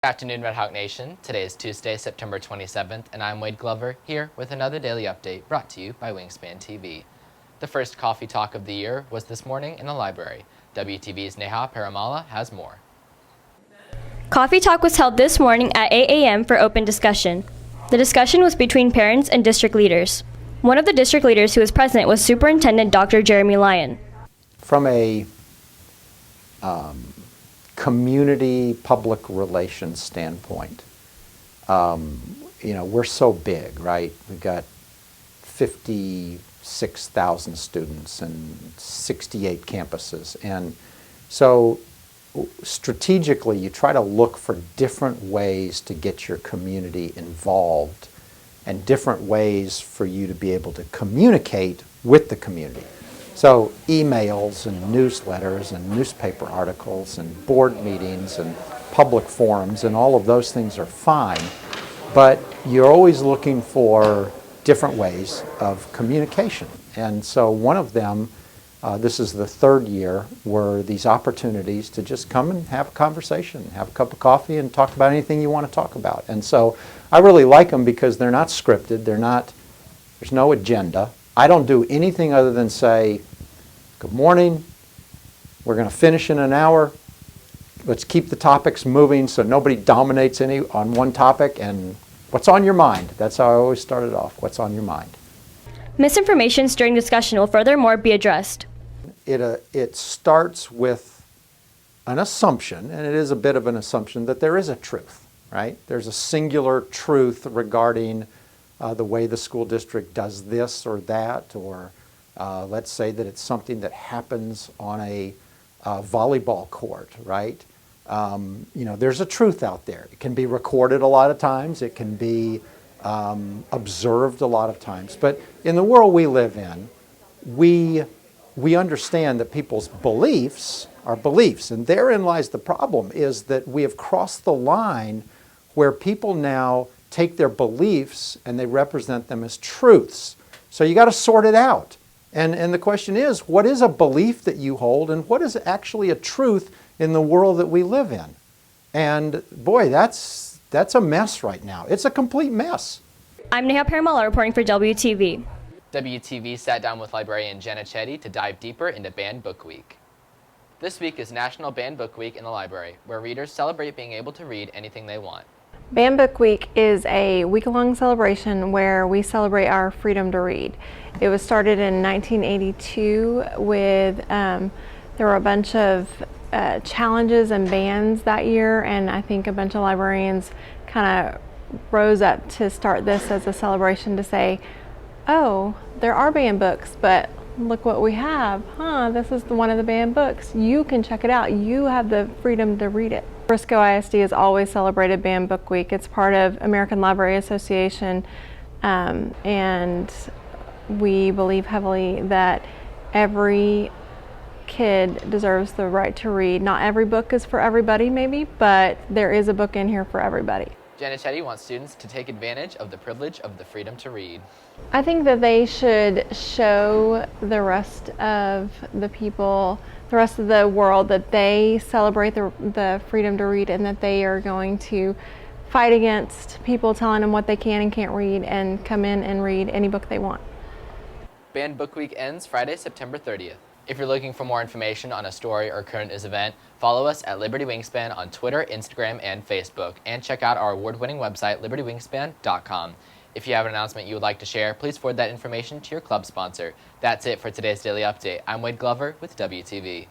Good afternoon, Red Hawk Nation. Today is Tuesday, September 27th, and I'm Wade Glover, here with another daily update brought to you by Wingspan TV. The first coffee talk of the year was this morning in the library. WTV's Neha Paramala has more. Coffee Talk was held this morning at 8 a.m. for open discussion. The discussion was between parents and district leaders. One of the district leaders who was present was Superintendent Dr. Jeremy Lyon. From a community public relations standpoint, we're so big, right? We've got 56,000 students and 68 campuses. And so strategically, you try to look for different ways to get your community involved and different ways for you to be able to communicate with the community. So emails and newsletters and newspaper articles and board meetings and public forums and all of those things are fine, but you're always looking for different ways of communication. And so one of them, this is the third year, were these opportunities to just come and have a conversation, have a cup of coffee and talk about anything you want to talk about. And so I really like them because they're not scripted, there's no agenda. I don't do anything other than say, good morning, we're going to finish in an hour. Let's keep the topics moving so nobody dominates any on one topic, and what's on your mind? That's how I always started off, what's on your mind? Misinformation during discussion will furthermore be addressed. It starts with an assumption, and it is a bit of an assumption, that there is a truth, right? There's a singular truth regarding the way the school district does this or that, or let's say that it's something that happens on a volleyball court, right? There's a truth out there. It can be recorded a lot of times. It can be observed a lot of times. But in the world we live in, we understand that people's beliefs are beliefs. And therein lies the problem, is that we have crossed the line where people now take their beliefs and they represent them as truths. So you got to sort it out. And the question is, what is a belief that you hold and what is actually a truth in the world that we live in? And boy, that's a mess right now. It's a complete mess. I'm Neha Paramala reporting for WTV. WTV sat down with librarian Jenna Chetty to dive deeper into Banned Book Week. This week is National Banned Book Week in the library, where readers celebrate being able to read anything they want. Banned Book Week is a week-long celebration where we celebrate our freedom to read. It was started in 1982 with, there were a bunch of challenges and bans that year, and I think a bunch of librarians kind of rose up to start this as a celebration to say, oh, there are banned books, but look what we have. This is one of the banned books. You can check it out. You have the freedom to read it. Frisco ISD has always celebrated Banned Book Week. It's part of American Library Association, and we believe heavily that every kid deserves the right to read. Not every book is for everybody, maybe, but there is a book in here for everybody. Jenna Chetty wants students to take advantage of the privilege of the freedom to read. I think that they should show the rest of the people, the rest of the world, that they celebrate the freedom to read and that they are going to fight against people telling them what they can and can't read and come in and read any book they want. Banned Book Week ends Friday, September 30th. If you're looking for more information on a story or current event, follow us at Liberty Wingspan on Twitter, Instagram, and Facebook, and check out our award-winning website, libertywingspan.com. If you have an announcement you would like to share, please forward that information to your club sponsor. That's it for today's Daily Update. I'm Wade Glover with WTV.